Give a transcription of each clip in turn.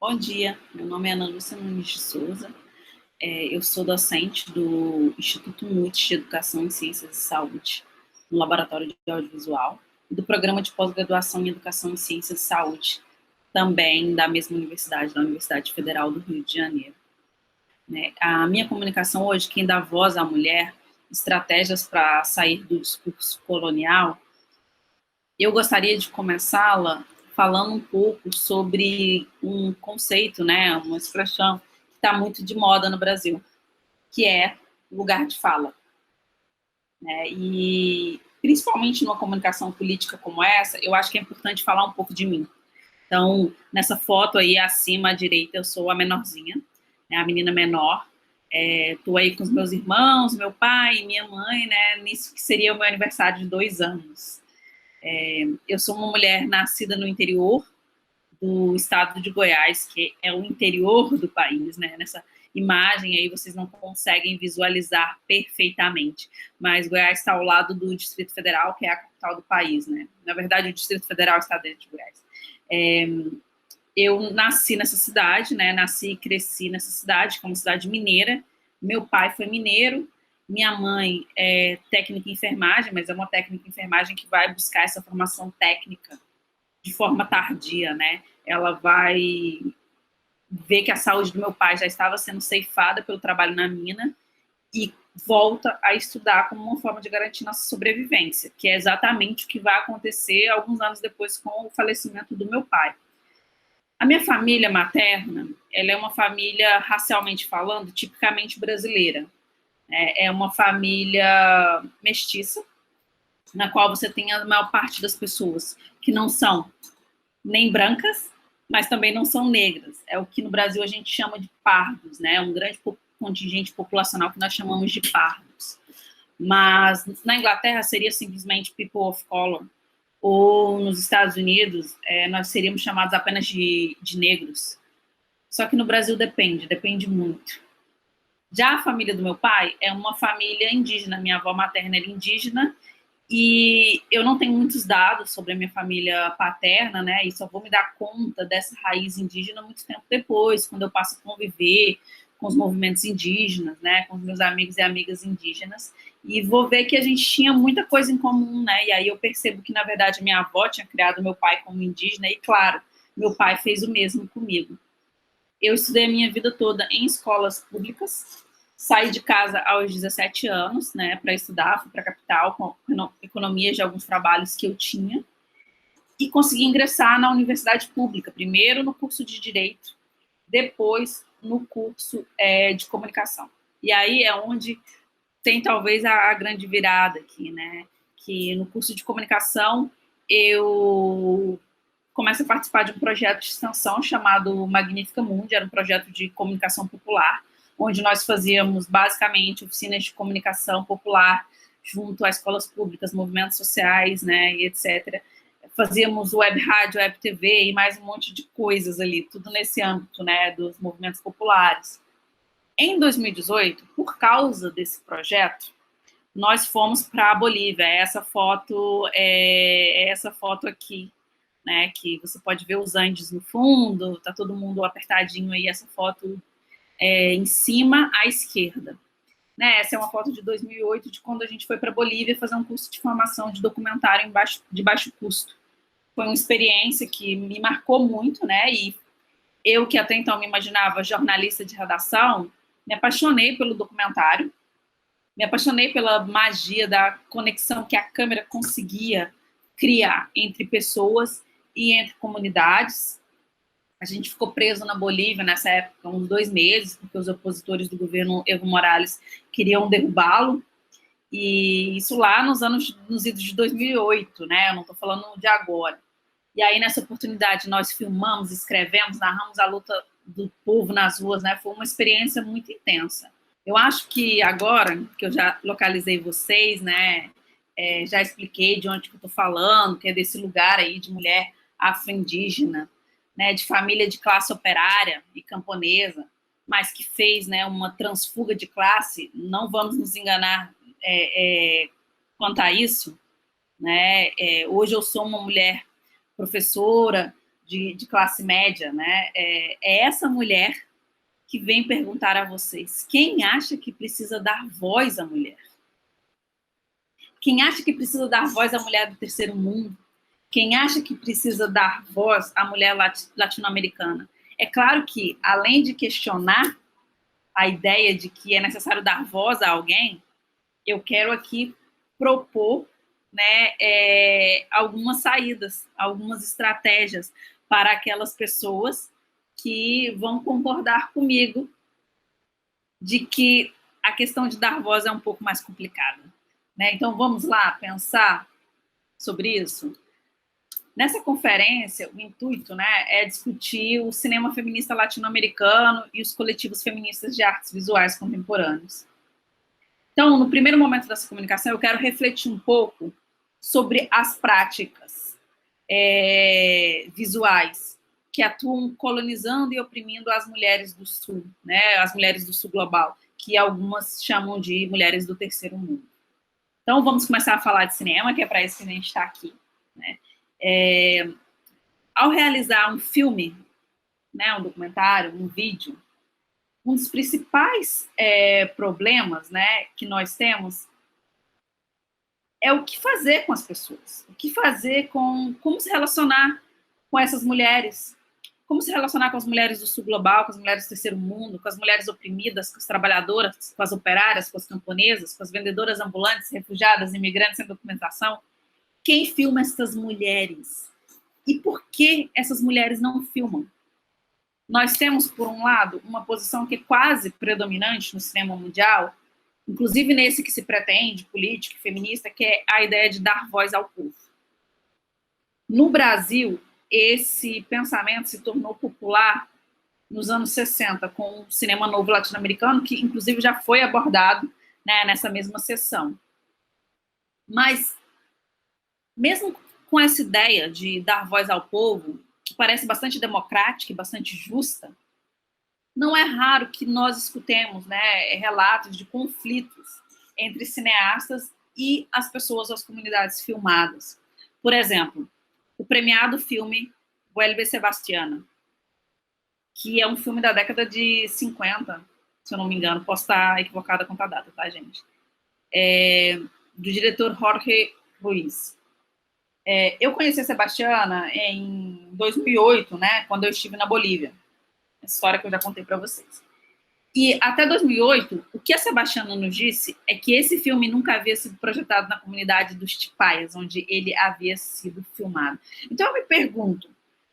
Bom dia, meu nome é Ana Lúcia Nunes de Souza, eu sou docente do Instituto MUT de Educação em Ciências de Saúde, no Laboratório de Audiovisual, e do Programa de Pós-Graduação em Educação em Ciências de Saúde, também da mesma universidade, da Universidade Federal do Rio de Janeiro. Né? A minha comunicação hoje, quem dá voz à mulher, estratégias para sair do discurso colonial, eu gostaria de começá-la falando um pouco sobre um conceito, né, uma expressão que está muito de moda no Brasil, que é lugar de fala. Né? E, principalmente numa comunicação política como essa, eu acho que é importante falar um pouco de mim. Então, nessa foto aí, acima à direita, eu sou a menorzinha, né, a menina menor. Estou aí com os meus irmãos, meu pai e minha mãe, né, nisso que seria o meu aniversário de 2 anos. Eu sou uma mulher nascida no interior do estado de Goiás, que é o interior do país, né? Nessa imagem aí vocês não conseguem visualizar perfeitamente, mas Goiás está ao lado do Distrito Federal, que é a capital do país, né? Na verdade, o Distrito Federal está dentro de Goiás. Eu nasci nessa cidade, né? Nasci e cresci nessa cidade, que é uma cidade mineira. Meu pai foi mineiro, minha mãe é técnica em enfermagem, mas é uma técnica em enfermagem que vai buscar essa formação técnica de forma tardia, né? Ela vai ver que a saúde do meu pai já estava sendo ceifada pelo trabalho na mina e volta a estudar como uma forma de garantir nossa sobrevivência, que é exatamente o que vai acontecer alguns anos depois com o falecimento do meu pai. A minha família materna, ela é uma família, racialmente falando, tipicamente brasileira. É uma família mestiça, na qual você tem a maior parte das pessoas que não são nem brancas, mas também não são negras. É o que no Brasil a gente chama de pardos, né? Um grande contingente populacional que nós chamamos de pardos. Mas na Inglaterra seria simplesmente people of color, ou nos Estados Unidos nós seríamos chamados apenas de negros. Só que no Brasil depende muito. Já a família do meu pai é uma família indígena, minha avó materna era indígena, e eu não tenho muitos dados sobre a minha família paterna, né? E só vou me dar conta dessa raiz indígena muito tempo depois, quando eu passo a conviver com os movimentos indígenas, né? Com os meus amigos e amigas indígenas. E vou ver que a gente tinha muita coisa em comum, né? E aí eu percebo que, na verdade, minha avó tinha criado meu pai como indígena, e, claro, meu pai fez o mesmo comigo. Eu estudei a minha vida toda em escolas públicas, saí de casa aos 17 anos, né, para estudar, fui para a capital com economia de alguns trabalhos que eu tinha, e consegui ingressar na universidade pública, primeiro no curso de Direito, depois no curso de Comunicação. E aí é onde tem talvez a grande virada aqui, né, que no curso de Comunicação eu começo a participar de um projeto de extensão chamado Magnífica Mundi, era um projeto de comunicação popular, onde nós fazíamos basicamente oficinas de comunicação popular junto a escolas públicas, movimentos sociais, né, e etc. Fazíamos web rádio, web TV e mais um monte de coisas ali, tudo nesse âmbito, né, dos movimentos populares. Em 2018, por causa desse projeto, nós fomos para a Bolívia. Essa foto aqui, né, que você pode ver os Andes no fundo, tá todo mundo apertadinho aí, essa foto em cima à esquerda. Né, essa é uma foto de 2008, de quando a gente foi para a Bolívia fazer um curso de formação de documentário de baixo custo. Foi uma experiência que me marcou muito, né, e eu, que até então me imaginava jornalista de redação, me apaixonei pelo documentário, me apaixonei pela magia da conexão que a câmera conseguia criar entre pessoas e entre comunidades. A gente ficou preso na Bolívia nessa época, uns 2 meses, porque os opositores do governo Evo Morales queriam derrubá-lo. E isso lá nos idos de 2008, né? Eu não estou falando de agora. E aí, nessa oportunidade, nós filmamos, escrevemos, narramos a luta do povo nas ruas, né? Foi uma experiência muito intensa. Eu acho que agora que eu já localizei vocês, né? Já expliquei de onde que eu estou falando, que é desse lugar aí de mulher afro-indígena, né, de família de classe operária e camponesa, mas que fez, né, uma transfuga de classe. Não vamos nos enganar quanto a isso, né? Hoje eu sou uma mulher professora de classe média, né? É essa mulher que vem perguntar a vocês: quem acha que precisa dar voz à mulher? Quem acha que precisa dar voz à mulher do terceiro mundo? Quem acha que precisa dar voz à mulher latino-americana? É claro que, além de questionar a ideia de que é necessário dar voz a alguém, eu quero aqui propor, né, algumas saídas, algumas estratégias para aquelas pessoas que vão concordar comigo de que a questão de dar voz é um pouco mais complicada, né? Então, vamos lá pensar sobre isso? Nessa conferência, o intuito, né, é discutir o cinema feminista latino-americano e os coletivos feministas de artes visuais contemporâneos. Então, no primeiro momento dessa comunicação, eu quero refletir um pouco sobre as práticas visuais que atuam colonizando e oprimindo as mulheres do Sul, né, as mulheres do Sul global, que algumas chamam de mulheres do terceiro mundo. Então, vamos começar a falar de cinema, que é para isso que a gente está aqui, né? Ao realizar um filme, né, um documentário, um vídeo, um dos principais problemas, né, que nós temos é o que fazer com as pessoas, o que fazer como se relacionar com essas mulheres, como se relacionar com as mulheres do Sul global, com as mulheres do terceiro mundo, com as mulheres oprimidas, com as trabalhadoras, com as operárias, com as camponesas, com as vendedoras ambulantes, refugiadas, imigrantes sem documentação. Quem filma essas mulheres? E por que essas mulheres não filmam? Nós temos, por um lado, uma posição que é quase predominante no cinema mundial, inclusive nesse que se pretende, político e feminista, que é a ideia de dar voz ao povo. No Brasil, esse pensamento se tornou popular nos anos 60, com o cinema novo latino-americano, que inclusive já foi abordado, né, nessa mesma sessão. Mas, mesmo com essa ideia de dar voz ao povo, que parece bastante democrática e bastante justa, não é raro que nós escutemos, né, relatos de conflitos entre cineastas e as pessoas, as comunidades filmadas. Por exemplo, o premiado filme Vuelve Sebastiana, que é um filme da década de 50, se eu não me engano, posso estar equivocada com a data, tá, gente? Do diretor Jorge Ruiz. Eu conheci a Sebastiana em 2008, né, quando eu estive na Bolívia. Essa história que eu já contei para vocês. E até 2008, o que a Sebastiana nos disse é que esse filme nunca havia sido projetado na comunidade dos Chipayas, onde ele havia sido filmado. Então eu me pergunto,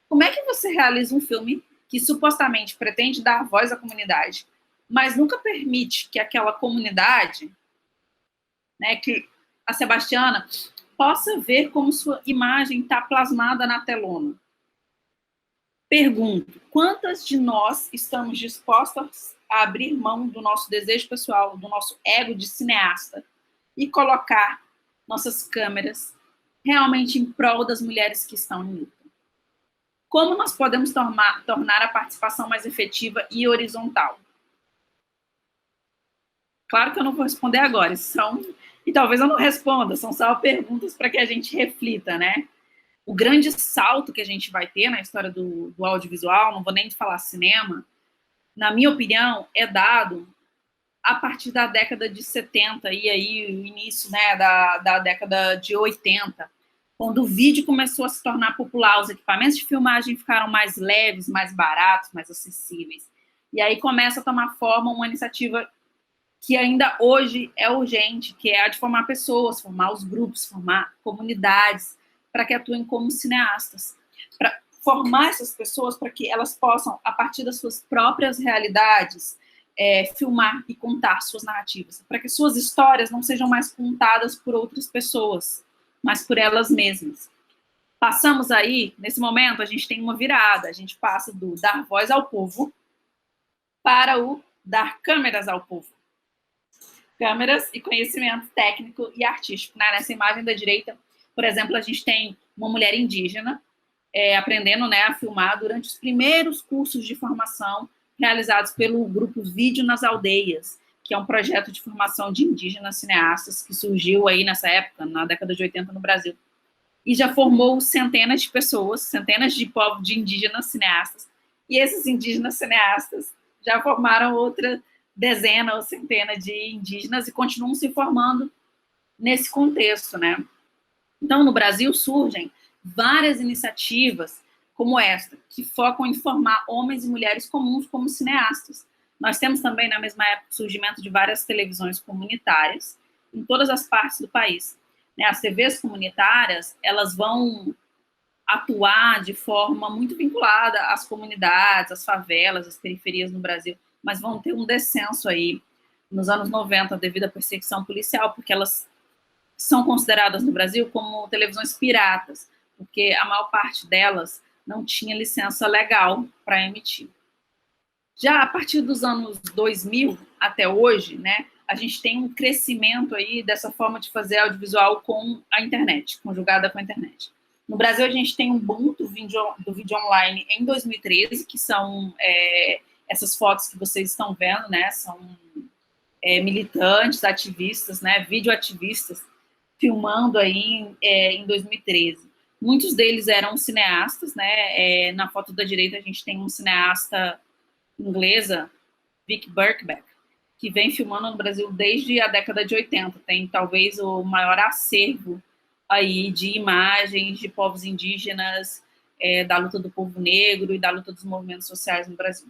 como é que você realiza um filme que supostamente pretende dar voz à comunidade, mas nunca permite que aquela comunidade, né, que a Sebastiana possa ver como sua imagem está plasmada na telona? Pergunto, quantas de nós estamos dispostas a abrir mão do nosso desejo pessoal, do nosso ego de cineasta e colocar nossas câmeras realmente em prol das mulheres que estão em luta? Como nós podemos tornar a participação mais efetiva e horizontal? Claro que eu não vou responder agora, e talvez eu não responda, são só perguntas para que a gente reflita, né? O grande salto que a gente vai ter na história do audiovisual, não vou nem falar cinema, na minha opinião, é dado a partir da década de 70 e aí o início, né, da década de 80, quando o vídeo começou a se tornar popular, os equipamentos de filmagem ficaram mais leves, mais baratos, mais acessíveis. E aí começa a tomar forma uma iniciativa que ainda hoje é urgente, que é a de formar pessoas, formar os grupos, formar comunidades, para que atuem como cineastas, para formar essas pessoas para que elas possam, a partir das suas próprias realidades, filmar e contar suas narrativas, para que suas histórias não sejam mais contadas por outras pessoas, mas por elas mesmas. Passamos aí, nesse momento, a gente tem uma virada, a gente passa do dar voz ao povo para o dar câmeras ao povo. Câmeras e conhecimento técnico e artístico. Né? Nessa imagem da direita, por exemplo, a gente tem uma mulher indígena aprendendo, né, a filmar durante os primeiros cursos de formação realizados pelo grupo Vídeo nas Aldeias, que é um projeto de formação de indígenas cineastas que surgiu aí nessa época, na década de 80 no Brasil. e já formou centenas de pessoas, centenas de povos, de indígenas cineastas, e esses indígenas cineastas já formaram outra dezena ou centena de indígenas e continuam se formando nesse contexto, né? Então, no Brasil surgem várias iniciativas como esta, que focam em formar homens e mulheres comuns como cineastas. Nós temos também, na mesma época, o surgimento de várias televisões comunitárias em todas as partes do país. As TVs comunitárias, elas vão atuar de forma muito vinculada às comunidades, às favelas, às periferias no Brasil, mas vão ter um descenso aí nos anos 90 devido à perseguição policial, porque elas são consideradas no Brasil como televisões piratas, porque a maior parte delas não tinha licença legal para emitir. Já a partir dos anos 2000 até hoje, né, a gente tem um crescimento aí dessa forma de fazer audiovisual com a internet, conjugada com a internet. No Brasil, a gente tem um boom do vídeo online em 2013, que são essas fotos que vocês estão vendo, né, são militantes, ativistas, né, videoativistas, filmando aí em 2013. Muitos deles eram cineastas, né, na foto da direita a gente tem um cineasta inglesa, Vic Birkbeck, que vem filmando no Brasil desde a década de 80, tem talvez o maior acervo aí de imagens de povos indígenas, da luta do povo negro e da luta dos movimentos sociais no Brasil.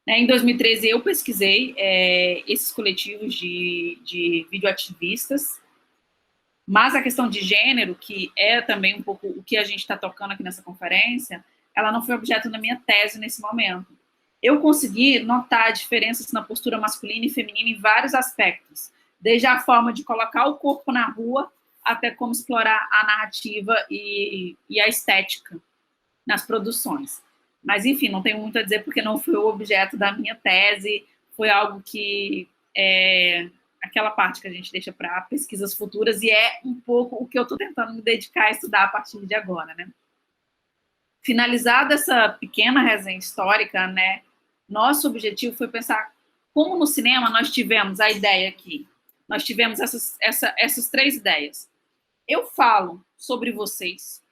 Em 2013, eu pesquisei esses coletivos de videoativistas, mas a questão de gênero, que é também um pouco o que a gente está tocando aqui nessa conferência, ela não foi objeto da minha tese nesse momento. Eu consegui notar diferenças na postura masculina e feminina em vários aspectos, desde a forma de colocar o corpo na rua até como explorar a narrativa e a estética nas produções. Mas, enfim, não tenho muito a dizer porque não foi o objeto da minha tese, foi algo que aquela parte que a gente deixa para pesquisas futuras e é um pouco o que eu estou tentando me dedicar a estudar a partir de agora, né? Finalizada essa pequena resenha histórica, né, nosso objetivo foi pensar como no cinema nós tivemos a ideia aqui. Nós tivemos essas três ideias. Eu falo sobre vocês,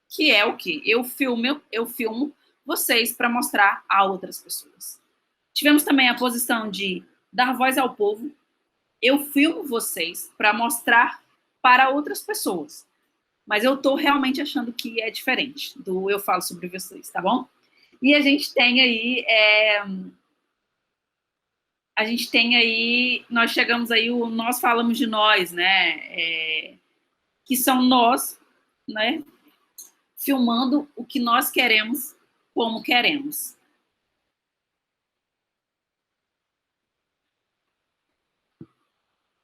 que é o quê? Eu filmo vocês para mostrar a outras pessoas. Tivemos também a posição de dar voz ao povo. Eu filmo vocês para mostrar para outras pessoas. Mas eu estou realmente achando que é diferente do eu falo sobre vocês, tá bom? E a gente tem aí, nós chegamos aí, nós falamos de nós, né? Que são nós, né? Filmando o que nós queremos, como queremos.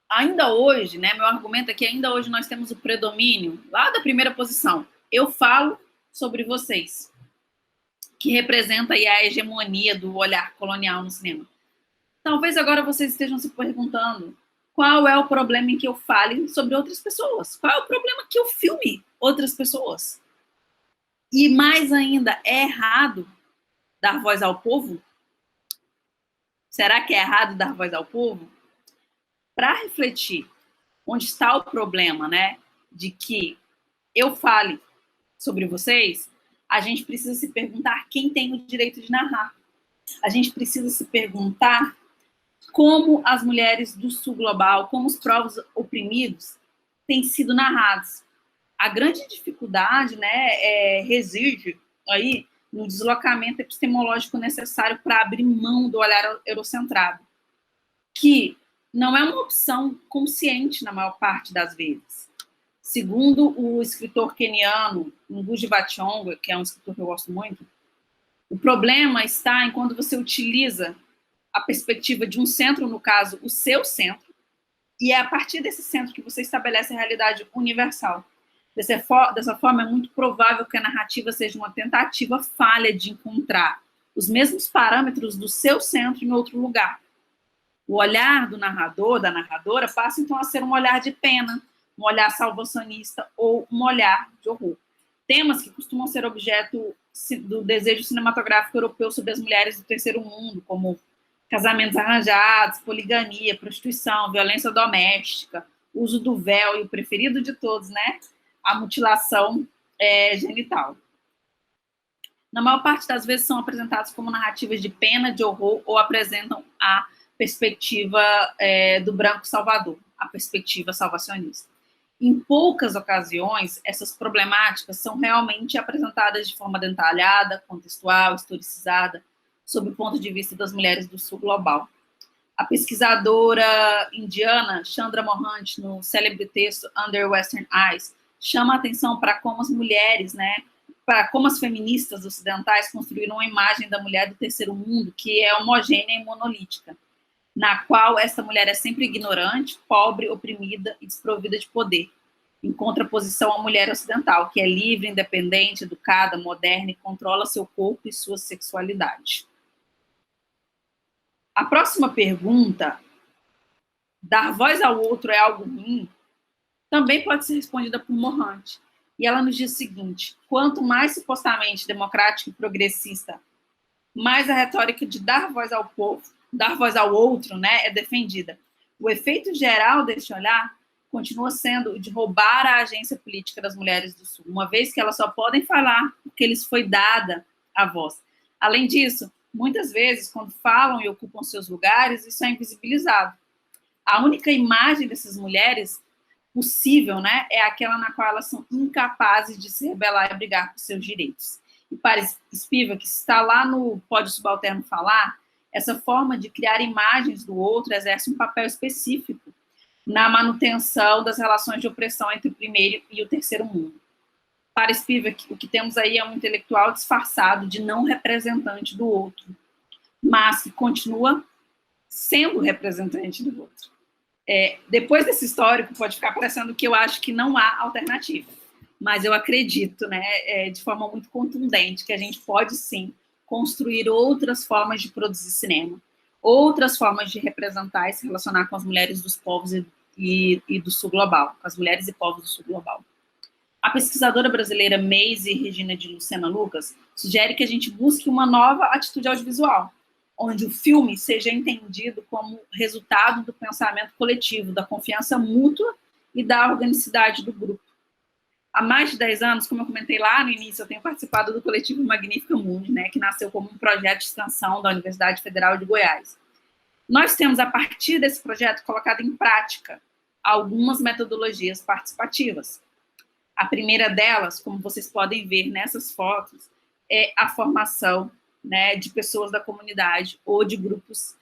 Ainda hoje, né, meu argumento é que ainda hoje nós temos o predomínio, lá da primeira posição, eu falo sobre vocês, que representa aí a hegemonia do olhar colonial no cinema. Talvez agora vocês estejam se perguntando qual é o problema em que eu fale sobre outras pessoas? Qual é o problema que eu filme outras pessoas? E mais ainda, é errado dar voz ao povo? Será que é errado dar voz ao povo? Para refletir onde está o problema, né, de que eu fale sobre vocês, a gente precisa se perguntar quem tem o direito de narrar. A gente precisa se perguntar como as mulheres do sul global, como os povos oprimidos têm sido narrados. A grande dificuldade, né, reside aí no deslocamento epistemológico necessário para abrir mão do olhar eurocentrado, que não é uma opção consciente na maior parte das vezes. Segundo o escritor queniano Ngugi wa Thiong'o, que é um escritor que eu gosto muito, o problema está em quando você utiliza a perspectiva de um centro, no caso, o seu centro, e é a partir desse centro que você estabelece a realidade universal. Dessa forma, é muito provável que a narrativa seja uma tentativa falha de encontrar os mesmos parâmetros do seu centro em outro lugar. O olhar do narrador, da narradora, passa então a ser um olhar de pena, um olhar salvacionista ou um olhar de horror. Temas que costumam ser objeto do desejo cinematográfico europeu sobre as mulheres do terceiro mundo, como casamentos arranjados, poligamia, prostituição, violência doméstica, uso do véu e o preferido de todos, né? a mutilação genital. Na maior parte das vezes são apresentados como narrativas de pena, de horror, ou apresentam a perspectiva do branco salvador, a perspectiva salvacionista. Em poucas ocasiões, essas problemáticas são realmente apresentadas de forma detalhada, contextual, historicizada, sob o ponto de vista das mulheres do sul global. A pesquisadora indiana Chandra Mohanty, no célebre texto Under Western Eyes, chama a atenção para como as mulheres, para como as feministas ocidentais construíram uma imagem da mulher do terceiro mundo que é homogênea e monolítica, na qual essa mulher é sempre ignorante, pobre, oprimida e desprovida de poder, em contraposição à mulher ocidental, que é livre, independente, educada, moderna e controla seu corpo e sua sexualidade. A próxima pergunta, dar voz ao outro é algo ruim? Também pode ser respondida por Mohanty. E ela nos diz o seguinte: quanto mais supostamente democrático e progressista, mais a retórica de dar voz ao povo, dar voz ao outro, é defendida. O efeito geral deste olhar continua sendo o de roubar a agência política das mulheres do Sul, uma vez que elas só podem falar porque lhes foi dada a voz. Além disso, muitas vezes, quando falam e ocupam seus lugares, isso é invisibilizado. A única imagem dessas mulheres possível, é aquela na qual elas são incapazes de se rebelar e brigar por seus direitos. E para Spivak, que está lá no Pode o Subalterno Falar, essa forma de criar imagens do outro exerce um papel específico na manutenção das relações de opressão entre o primeiro e o terceiro mundo. Para Spivak, o que temos aí é um intelectual disfarçado de não representante do outro, mas que continua sendo representante do outro. Depois desse histórico, pode ficar parecendo que eu acho que não há alternativa, mas eu acredito, de forma muito contundente, que a gente pode, sim, construir outras formas de produzir cinema, outras formas de representar e se relacionar com as mulheres dos povos e do sul global, com as mulheres e povos do sul global. A pesquisadora brasileira Maise Regina de Lucena Lucas sugere que a gente busque uma nova atitude audiovisual, onde o filme seja entendido como resultado do pensamento coletivo, da confiança mútua e da organicidade do grupo. Há mais de 10 anos, como eu comentei lá no início, eu tenho participado do coletivo Magnífica Mundi, que nasceu como um projeto de extensão da Universidade Federal de Goiás. Nós temos, a partir desse projeto, colocado em prática algumas metodologias participativas. A primeira delas, como vocês podem ver nessas fotos, é a formação de pessoas da comunidade ou de grupos,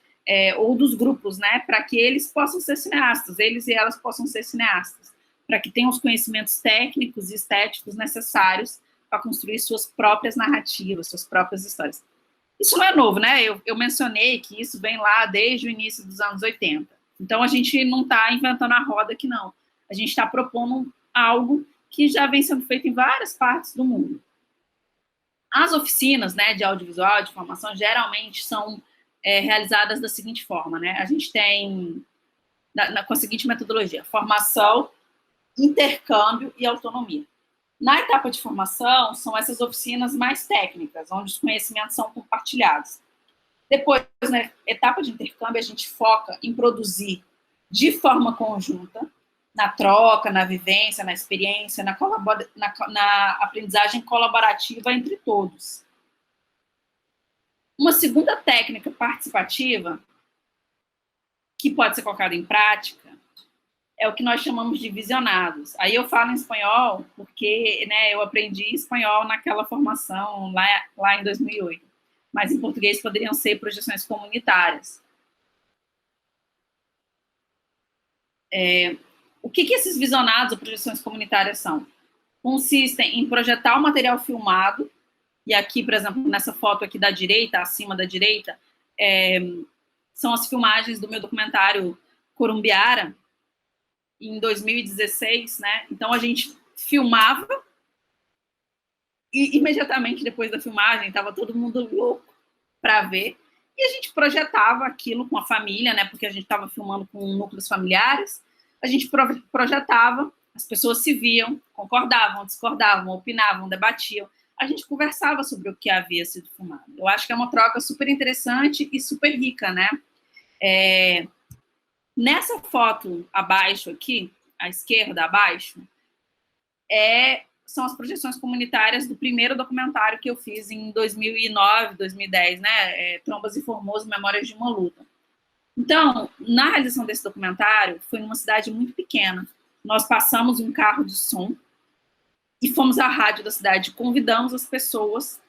ou dos grupos, para que eles possam ser cineastas, eles e elas possam ser cineastas, para que tenham os conhecimentos técnicos e estéticos necessários para construir suas próprias narrativas, suas próprias histórias. Isso não é novo, eu mencionei que isso vem lá desde o início dos anos 80. Então, a gente não está inventando a roda aqui, não. A gente está propondo algo que já vem sendo feito em várias partes do mundo. As oficinas, de audiovisual, de formação, geralmente são realizadas da seguinte forma, A gente tem, com a seguinte metodologia: formação, intercâmbio e autonomia. Na etapa de formação, são essas oficinas mais técnicas, onde os conhecimentos são compartilhados. Depois, na etapa de intercâmbio, a gente foca em produzir de forma conjunta, na troca, na vivência, na experiência, na aprendizagem colaborativa entre todos. Uma segunda técnica participativa, que pode ser colocada em prática, é o que nós chamamos de visionados. Aí eu falo em espanhol, porque eu aprendi espanhol naquela formação lá em 2008. Mas em português poderiam ser projeções comunitárias. O que esses visionados ou projeções comunitárias são? Consistem em projetar o material filmado, e aqui, por exemplo, nessa foto aqui da direita, acima da direita, são as filmagens do meu documentário Corumbiara, em 2016, Então, a gente filmava e, imediatamente depois da filmagem, estava todo mundo louco para ver, e a gente projetava aquilo com a família, porque a gente estava filmando com núcleos familiares, a gente projetava, as pessoas se viam, concordavam, discordavam, opinavam, debatiam, a gente conversava sobre o que havia sido filmado. Eu acho que é uma troca super interessante e super rica, Nessa foto abaixo aqui, à esquerda, abaixo, são as projeções comunitárias do primeiro documentário que eu fiz em 2009, 2010, né? Trombas e Formoso, Memórias de uma Luta. Então, na realização desse documentário, foi numa cidade muito pequena. Nós passamos um carro de som e fomos à rádio da cidade, convidamos as pessoas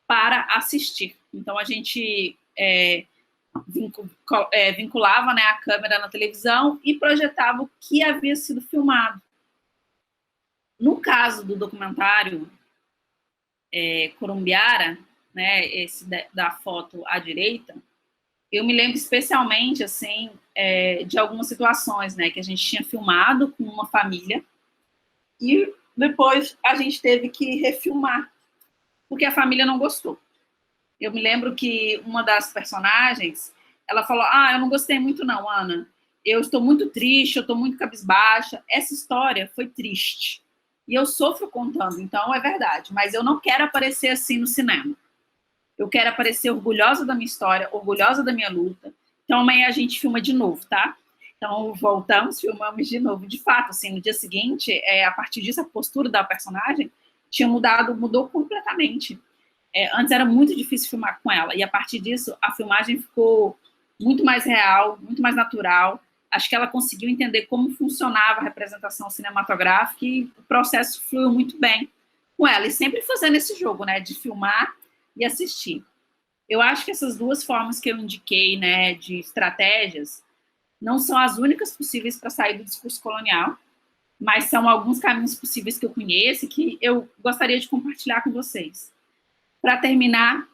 para assistir. Então, a gente vinculava, né, a câmera na televisão e projetava o que havia sido filmado. No caso do documentário Corumbiara, né, esse da foto à direita, eu me lembro especialmente, assim, de algumas situações, né, que a gente tinha filmado com uma família e depois a gente teve que refilmar, porque a família não gostou. Eu me lembro que uma das personagens, ela falou, eu não gostei muito não, Ana, eu estou muito triste, eu estou muito cabisbaixa, essa história foi triste, e eu sofro contando, então é verdade, mas eu não quero aparecer assim no cinema. Eu quero aparecer orgulhosa da minha história, orgulhosa da minha luta. Então, amanhã a gente filma de novo, tá? Então, voltamos, filmamos de novo. De fato, assim, no dia seguinte, a partir disso, a postura da personagem tinha mudou completamente. Antes era muito difícil filmar com ela, e a partir disso, a filmagem ficou muito mais real, muito mais natural. Acho que ela conseguiu entender como funcionava a representação cinematográfica e o processo fluiu muito bem com ela. E sempre fazendo esse jogo, né, de filmar e assistir. Eu acho que essas duas formas que eu indiquei, né, de estratégias, não são as únicas possíveis para sair do discurso colonial, mas são alguns caminhos possíveis que eu conheço e que eu gostaria de compartilhar com vocês. Para terminar,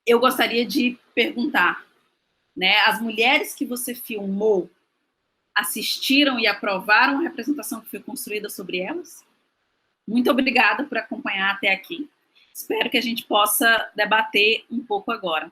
eu gostaria de perguntar, né, as mulheres que você filmou assistiram e aprovaram a representação que foi construída sobre elas? Muito obrigada por acompanhar até aqui. Espero que a gente possa debater um pouco agora.